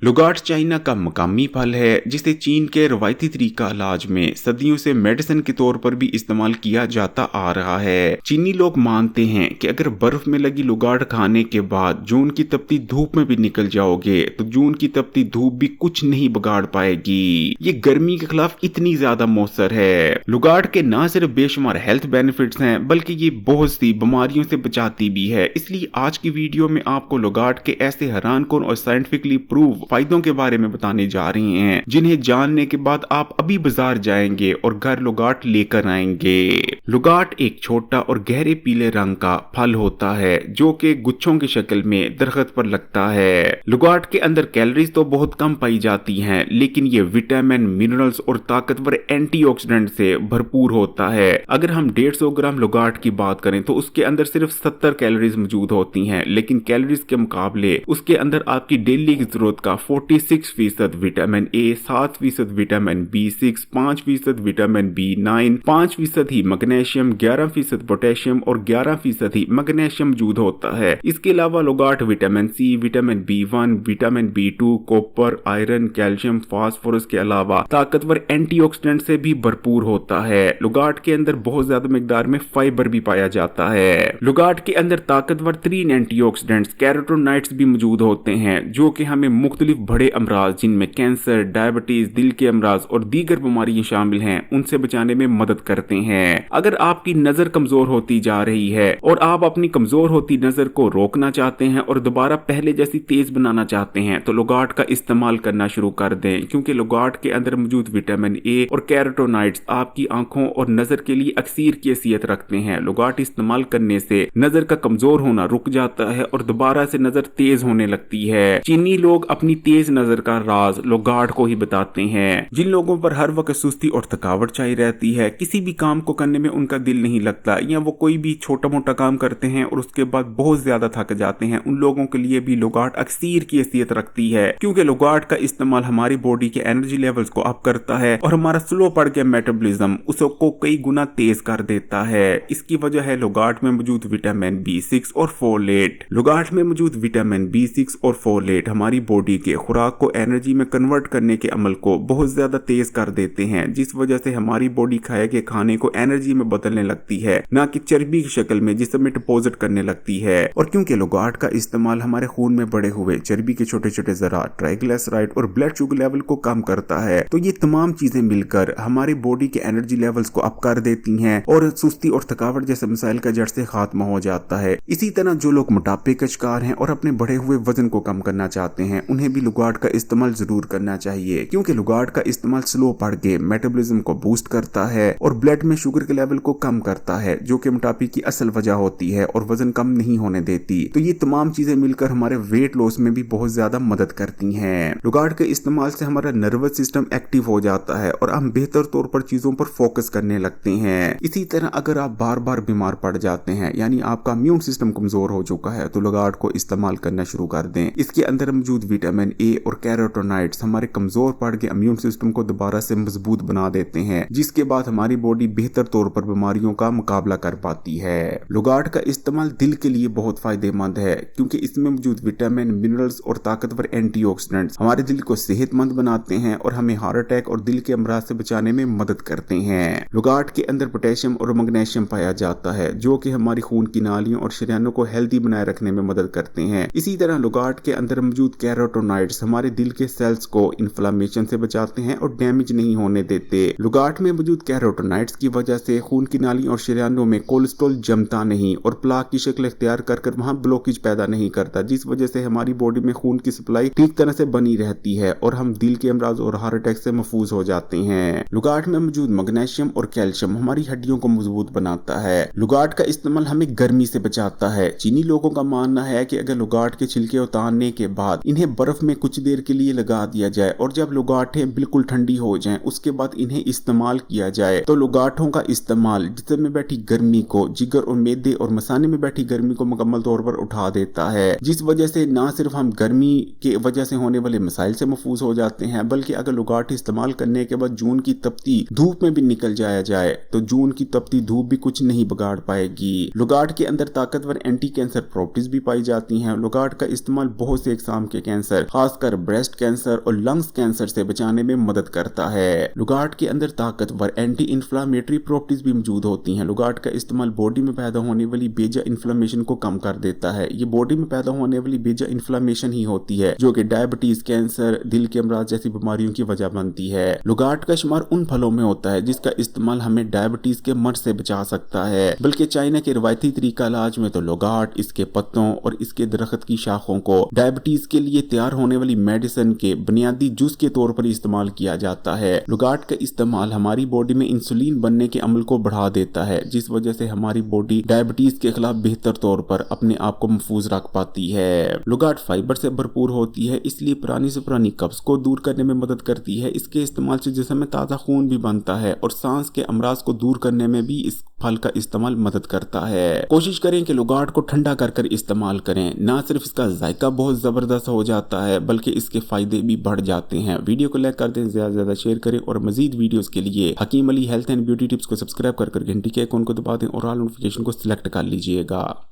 लुगाट China का मकामी फल है जिसे चीन के रवायती तरीका इलाज में सदियों से मेडिसिन के तौर पर भी इस्तेमाल किया जाता आ रहा है। चीनी लोग मानते हैं कि अगर बर्फ में लगी लुगाट खाने के बाद जून की तपती धूप में भी निकल जाओगे तो जून की तपती धूप भी कुछ नहीं बिगाड़ पाएगी। ये गर्मी के खिलाफ इतनी ज्यादा मौसर है। लुगाट के न सिर्फ बेशुमार हेल्थ बेनिफिट्स हैं बल्कि ये बहुत सी बीमारियों से बचाती भी है। इसलिए आज की वीडियो में आपको लुगाट के ऐसे हैरानकुन और साइंटिफिकली प्रूव फायदों के बारे में बताने जा रहे हैं जिन्हें जानने के बाद आप अभी बाजार जाएंगे और घर लुगाट लेकर आएंगे। लुगाट एक छोटा और गहरे पीले रंग का फल होता है जो कि गुच्छों की शक्ल में दरख्त पर लगता है। लुगाट के अंदर कैलोरीज तो बहुत कम पाई जाती हैं लेकिन ये विटामिन, मिनरल्स और ताकतवर एंटीऑक्सीडेंट से भरपूर होता है। अगर हम 150 ग्राम लुगाट की बात करें तो उसके अंदर सिर्फ 70 कैलोरीज मौजूद होती हैं, लेकिन कैलोरीज के मुकाबले उसके अंदर आपकी डेली की जरूरत का 46% vitamin A, 7% vitamin B6, 5% vitamin B9, 5% ही मैग्नीशियम, 11% पोटेशियम और 11% ही मैग्नीशियम मौजूद होता है। इसके अलावा लुगाट vitamin C, vitamin B1, vitamin B2, copper, iron, calcium, phosphorus के अलावा ताकतवर एंटीऑक्सीडेंट से भी भरपूर होता है। लुगाट के अंदर बहुत ज्यादा मिकदार में फाइबर भी पाया जाता है। लुगाट के अंदर ताकतवर 3 एंटीऑक्सीडेंट्स कैरोटीनॉइड्स भी मौजूद होते हैं जो कि हमें मुख्तलिफ बड़े अमराज जिनमें कैंसर, डायबिटीज, दिल के अमराज और दीगर बीमारियां शामिल हैं उनसे बचाने में मदद करते हैं। अगर आपकी नजर कमजोर होती जा रही है और आप अपनी कमजोर होती नजर को रोकना चाहते हैं और दोबारा पहले जैसी तेज बनाना चाहते हैं तो लुगाट का इस्तेमाल करना शुरू कर दें, क्योंकि लुगाट के अंदर मौजूद विटामिन ए और कैरोटीनॉइड्स आपकी आंखों और नजर के लिए अक्सीर की हैसियत रखते हैं। लुगाट इस्तेमाल करने से नजर का कमजोर होना रुक जाता है और दोबारा से नजर तेज होने लगती है। चीनी लोग अपनी तेज नजर का राज लुगाट को ही बताते हैं। जिन लोगों पर हर वक्त सुस्ती और थकावट चाहिए रहती है, किसी भी काम को करने में उनका दिल नहीं लगता या वो कोई भी छोटा मोटा काम करते हैं और उसके बाद बहुत ज्यादा थक जाते हैं, उन लोगों के लिए भी लुगाट अक्सीर की हैसियत रखती है, क्योंकि लुगाट का इस्तेमाल हमारी बॉडी के एनर्जी लेवल्स को अप करता है और हमारा स्लो पड़ गया मेटाबॉलिज्म उसको कई गुना तेज कर देता है। इसकी वजह है लुगाट में मौजूद विटामिन B6 और फोलेट। लुगाट में मौजूद विटामिन B6 और फोलेट हमारी बॉडी के खुराक को एनर्जी में कन्वर्ट करने के अमल को बहुत ज्यादा तेज कर देते हैं, जिस वजह से हमारी बॉडी खाए के खाने को एनर्जी में बदलने लगती है, ना कि चर्बी की शक्ल में जिसे में डिपोजिट करने लगती है। और क्योंकि लुगाट का इस्तेमाल हमारे खून में बढ़े हुए चर्बी के छोटे छोटे ज़रात, ट्राइग्लिसराइड और ब्लड शुगर लेवल को कम करता है, तो ये तमाम चीजें मिलकर हमारी बॉडी के एनर्जी लेवल्स को अप कर देती हैं और सुस्ती और थकावट जैसे मसाइल का जड़ से खात्मा हो जाता है। इसी तरह जो लोग मोटापे का शिकार हैं और अपने बढ़े हुए वजन को कम करना चाहते हैं उन्हें भी लुगाट का इस्तेमाल जरूर करना चाहिए, क्योंकि लुगाट का इस्तेमाल स्लो पड़ के मेटाबॉलिज्म को बूस्ट करता है और ब्लड में शुगर के लेवल को कम करता है, जो कि मोटापे की असल वजह होती है और वजन कम नहीं होने देती। तो ये तमाम चीजें मिलकर हमारे वेट लॉस में भी बहुत ज्यादा मदद करती हैं। लुगाट के इस्तेमाल से हमारा नर्वस सिस्टम एक्टिव हो जाता है और हम बेहतर तौर पर चीजों पर फोकस करने लगते हैं। इसी तरह अगर आप बार बार बीमार पड़ जाते हैं, यानी आपका इम्यून सिस्टम कमजोर हो चुका है, तो लुगाट को इस्तेमाल करना शुरू कर दें। इसके अंदर मौजूद विटामिन ए और कैरोटीनॉइड्स हमारे कमजोर पड़ के इम्यून सिस्टम को दोबारा से मजबूत बना देते हैं, जिसके बाद हमारी बॉडी बेहतर तौर पर बीमारियों का मुकाबला कर पाती है। लुगाट का इस्तेमाल दिल के लिए बहुत फायदेमंद है, क्योंकि इसमें मौजूद विटामिन, मिनरल्स और ताकतवर एंटीऑक्सीडेंट्स हमारे दिल को सेहतमंद बनाते हैं और हमें हार्ट अटैक और दिल के अमराज से बचाने में मदद करते हैं। लुगाट के अंदर पोटेशियम और मैग्नीशियम पाया जाता है जो कि हमारी खून की नालियों और शरीरों को हेल्दी बनाए रखने में मदद करते हैं। इसी तरह लुगाट के अंदर मौजूद कैरोटीनॉइड्स हमारे दिल के सेल्स को इन्फ्लेमेशन से बचाते हैं और डैमेज नहीं होने देते। लुगाट में मौजूद कैरोटीनॉइड्स की वजह से खून की नालियों और शरीरों में कोलेस्ट्रॉल जमता नहीं और प्लाक की शक्ल इख्तियार कर वहां ब्लॉकेज पैदा नहीं करता, जिस वजह से हमारी बॉडी में खून की सप्लाई ठीक तरह से बनी रहती है और हम दिल के अमराज और हार्ट अटैक से महफूज हो जाते हैं। लुगाट में मौजूद मैग्नीशियम और कैल्शियम हमारी हड्डियों को मजबूत बनाता है। लुगाट का इस्तेमाल हमें गर्मी से बचाता है। चीनी लोगों का मानना है कि अगर लुगाट के छिलके उतारने के बाद इन्हें बर्फ में कुछ देर के लिए लगा दिया जाए और जब लुगाटें बिल्कुल ठंडी हो जाएं उसके बाद इन्हें इस्तेमाल किया जाए, तो लुगाटों का इस्तेमाल जिस्म में बैठी गर्मी को, जिगर और मैदे और मसाने में बैठी गर्मी को मुकम्मल तौर पर उठा देता है, जिस वजह से ना सिर्फ हम गर्मी के वजह से होने वाले मसाइल से महफूज हो जाते हैं, बल्कि अगर लुगाट इस्तेमाल करने के बाद जून की तपती धूप में भी निकल जाया जाए तो जून की तपती धूप भी कुछ नहीं बिगाड़ पाएगी। लुगाट के अंदर ताकतवर एंटी कैंसर प्रॉपर्टीज भी पाई जाती हैं। लुगाट का इस्तेमाल बहुत से अक़साम के कैंसर, खासकर ब्रेस्ट कैंसर और लंग्स कैंसर से बचाने में मदद करता है। लुगार्ड के अंदर ताकतवर एंटी इन्फ्लामेटरी प्रॉपर्टीज भी मौजूद होती हैं। लुगार्ड का इस्तेमाल बॉडी में पैदा होने वाली बेजा इन्फ्लामेशन को कम कर देता है। ये बॉडी में पैदा होने वाली बेजा इन्फ्लामेशन ही होती है जो कि डायबिटीज, कैंसर, दिल के अमराज जैसी बीमारियों की वजह बनती है। लुगार्ड का शुमार उन फलों में होता है जिसका इस्तेमाल हमें डायबिटीज के मर्ज से बचा सकता है। बल्कि चाइना के रवायती तरीका इलाज में तो लुगार्ड, इसके पत्तों और इसके दरख्त की शाखों को डायबिटीज के लिए तैयार होने वाली मेडिसिन के बुनियादी जूस के तौर पर इस्तेमाल किया जाता है। लुगार्ड का इस्तेमाल हमारी बॉडी में इंसुलिन बनने के अमल को बढ़ा देता है, जिस वजह से हमारी बॉडी डायबिटीज के खिलाफ बेहतर तौर पर अपने आप को महफूज रख पाती है। लुगार्ड फाइबर से भरपूर होती है, इसलिए पुरानी से पुरानी कब्ज को दूर करने में मदद करती है। इसके इस्तेमाल से जिस्म में ताज़ा खून भी बनता है और सांस के अमराज को दूर करने में भी इस फल का इस्तेमाल मदद करता है। कोशिश करें कि लुगार्ड को ठंडा कर इस्तेमाल करें। ना सिर्फ इसका जायका बहुत जबरदस्त हो जाता है बल्कि इसके फायदे भी बढ़ जाते हैं। वीडियो को लाइक कर दें, ज्यादा से ज्यादा शेयर करें और मजीद वीडियोस के लिए Hakeem Ali health and beauty tips को सब्सक्राइब कर घंटी के आइकन को दबा दें और ऑल नोटिफिकेशन को सिलेक्ट कर लीजिएगा।